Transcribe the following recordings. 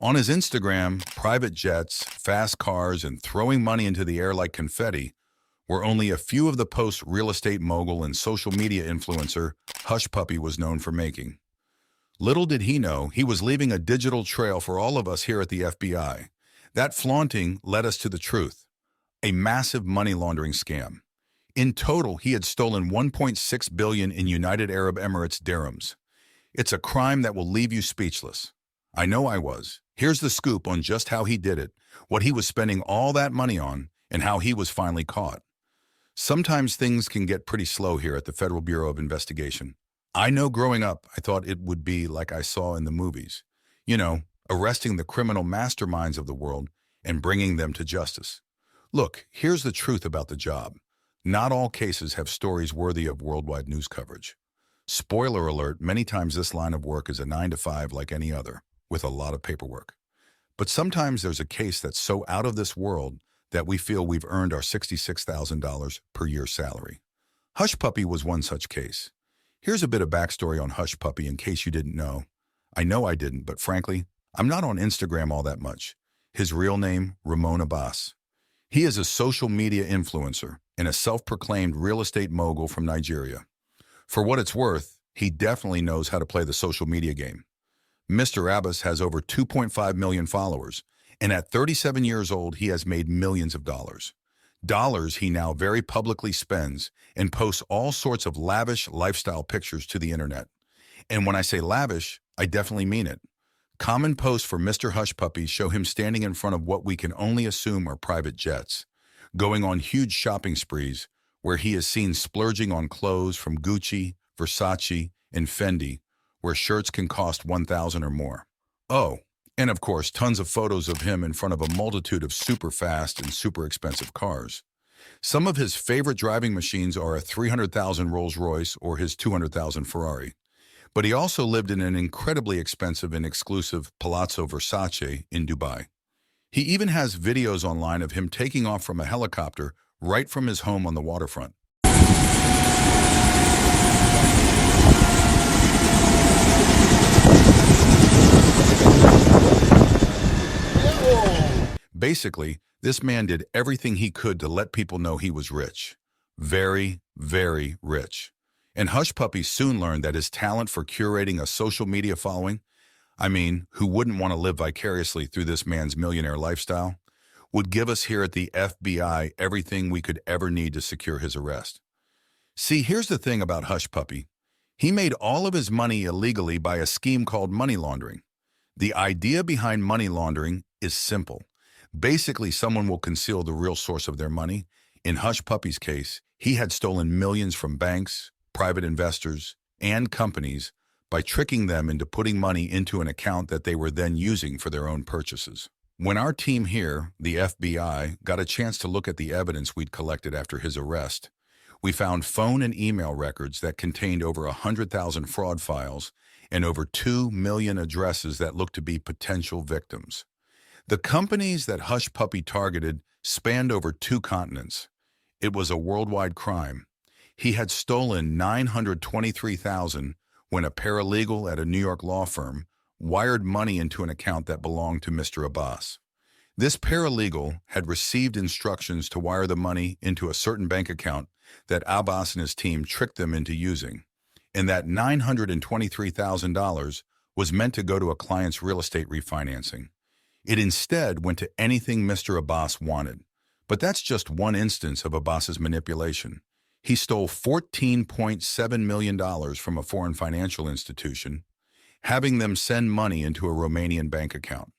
On his Instagram, private jets, fast cars, and throwing money into the air like confetti were only a few of the posts real estate mogul and social media influencer Hush Puppy was known for making. Little did he know he was leaving a digital trail for all of us here at the FBI. That flaunting led us to the truth: a massive money laundering scam. In total, he had stolen 1.6 billion in United Arab Emirates dirhams. It's a crime that will leave you speechless. I know I was. Here's the scoop on just how he did it, what he was spending all that money on, and how he was finally caught. Sometimes things can get pretty slow here at the Federal Bureau of Investigation. I know growing up, I thought it would be like I saw in the movies. You know, arresting the criminal masterminds of the world and bringing them to justice. Look, here's the truth about the job. Not all cases have stories worthy of worldwide news coverage. Spoiler alert, many times this line of work is a 9 to 5 like any other, with a lot of paperwork. But sometimes there's a case that's so out of this world that we feel we've earned our $66,000 per year salary. Hush Puppy was one such case. Here's a bit of backstory on Hush Puppy in case you didn't know. I know I didn't, but frankly, I'm not on Instagram all that much. His real name, Ramon Abbas. He is a social media influencer and a self-proclaimed real estate mogul from Nigeria. For what it's worth, he definitely knows how to play the social media game. Mr. Abbas has over 2.5 million followers, and at 37 years old, he has made millions of dollars. Dollars he now very publicly spends and posts all sorts of lavish lifestyle pictures to the internet. And when I say lavish, I definitely mean it. Common posts for Mr. Hush Puppy show him standing in front of what we can only assume are private jets, going on huge shopping sprees where he is seen splurging on clothes from Gucci, Versace, and Fendi, where shirts can cost 1,000 or more. Oh, and of course, tons of photos of him in front of a multitude of super fast and super expensive cars. Some of his favorite driving machines are a 300,000 Rolls-Royce or his 200,000 Ferrari. But he also lived in an incredibly expensive and exclusive Palazzo Versace in Dubai. He even has videos online of him taking off from a helicopter right from his home on the waterfront. Basically, this man did everything he could to let people know he was rich. Very, very rich. And Hush Puppy soon learned that his talent for curating a social media following, who wouldn't want to live vicariously through this man's millionaire lifestyle, would give us here at the FBI everything we could ever need to secure his arrest. See, here's the thing about Hush Puppy. He made all of his money illegally by a scheme called money laundering. The idea behind money laundering is simple. Basically, someone will conceal the real source of their money. In Hush Puppy's case, he had stolen millions from banks, private investors, and companies by tricking them into putting money into an account that they were then using for their own purchases. When our team here, the FBI, got a chance to look at the evidence we'd collected after his arrest, we found phone and email records that contained over 100,000 fraud files and over 2 million addresses that looked to be potential victims. The companies that Hush Puppy targeted spanned over 2 continents. It was a worldwide crime. He had stolen $923,000 when a paralegal at a New York law firm wired money into an account that belonged to Mr. Abbas. This paralegal had received instructions to wire the money into a certain bank account that Abbas and his team tricked them into using, and that $923,000 was meant to go to a client's real estate refinancing. It instead went to anything Mr. Abbas wanted. But that's just one instance of Abbas's manipulation. He stole $14.7 million from a foreign financial institution, having them send money into a Romanian bank account.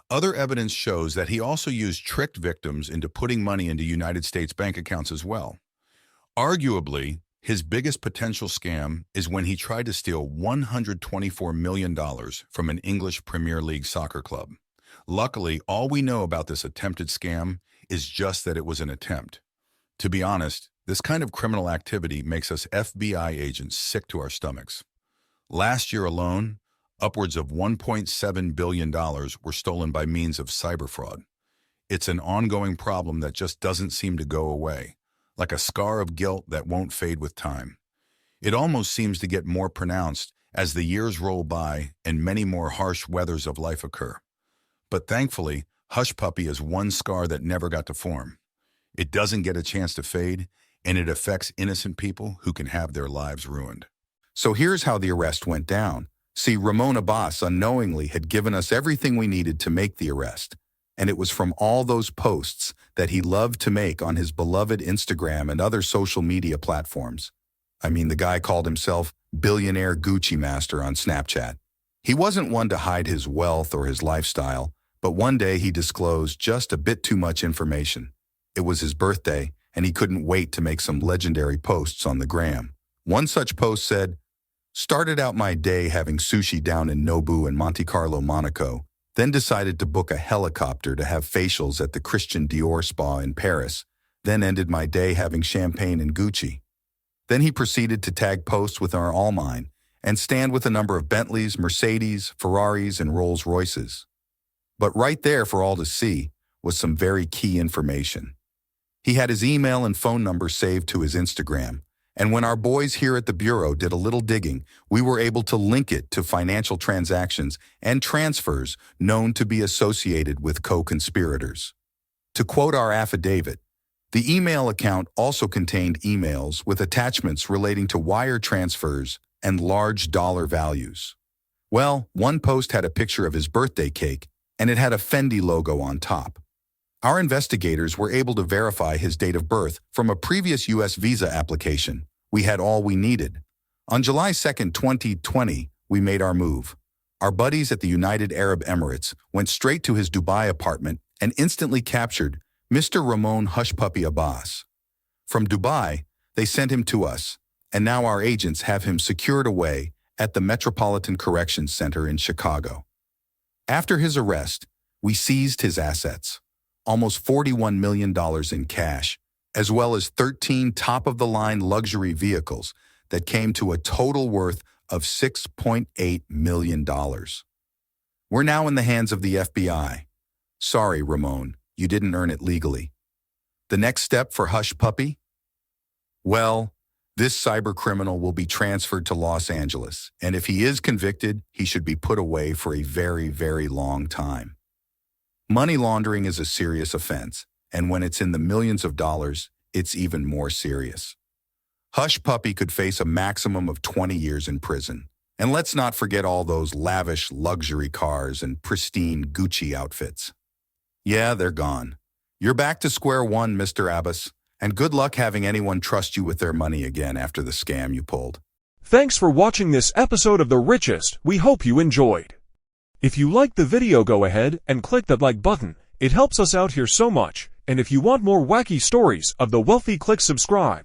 Other evidence shows that he also used tricked victims into putting money into United States bank accounts as well. Arguably, his biggest potential scam is when he tried to steal $124 million from an English Premier League soccer club. Luckily, all we know about this attempted scam is just that it was an attempt. To be honest, this kind of criminal activity makes us FBI agents sick to our stomachs. Last year alone, upwards of $1.7 billion were stolen by means of cyber fraud. It's an ongoing problem that just doesn't seem to go away, like a scar of guilt that won't fade with time. It almost seems to get more pronounced as the years roll by and many more harsh weathers of life occur. But thankfully, Hush Puppy is one scar that never got to form. It doesn't get a chance to fade, and it affects innocent people who can have their lives ruined. So here's how the arrest went down. See, Ramon Abbas unknowingly had given us everything we needed to make the arrest, and it was from all those posts that he loved to make on his beloved Instagram and other social media platforms. I mean, the guy called himself Billionaire Gucci Master on Snapchat. He wasn't one to hide his wealth or his lifestyle, but one day he disclosed just a bit too much information. It was his birthday, and he couldn't wait to make some legendary posts on the gram. One such post said, "Started out my day having sushi down in Nobu in Monte Carlo, Monaco, then decided to book a helicopter to have facials at the Christian Dior spa in Paris, then ended my day having champagne in Gucci." Then he proceeded to tag posts with our All Mine and stand with a number of Bentleys, Mercedes, Ferraris, and Rolls Royces. But right there for all to see was some very key information. He had his email and phone number saved to his Instagram, and when our boys here at the Bureau did a little digging, we were able to link it to financial transactions and transfers known to be associated with co-conspirators. To quote our affidavit, the email account also contained emails with attachments relating to wire transfers and large dollar values. Well, one post had a picture of his birthday cake, and it had a Fendi logo on top. Our investigators were able to verify his date of birth from a previous U.S. visa application. We had all we needed. On July 2nd, 2020, we made our move. Our buddies at the United Arab Emirates went straight to his Dubai apartment and instantly captured Mr. Ramon Hush Puppy Abbas. From Dubai, they sent him to us, and now our agents have him secured away at the Metropolitan Corrections Center in Chicago. After his arrest, we seized his assets, almost $41 million in cash, as well as 13 top-of-the-line luxury vehicles that came to a total worth of $6.8 million. We're now in the hands of the FBI. Sorry, Ramon, you didn't earn it legally. The next step for Hush Puppy? Well, this cybercriminal will be transferred to Los Angeles, and if he is convicted, he should be put away for a very, very long time. Money laundering is a serious offense, and when it's in the millions of dollars, it's even more serious. Hush Puppy could face a maximum of 20 years in prison. And let's not forget all those lavish luxury cars and pristine Gucci outfits. Yeah, they're gone. You're back to square one, Mr. Abbas, and good luck having anyone trust you with their money again after the scam you pulled. Thanks for watching this episode of The Richest. We hope you enjoyed. If you liked the video, go ahead and click that like button. It helps us out here so much. And if you want more wacky stories of the wealthy, click subscribe.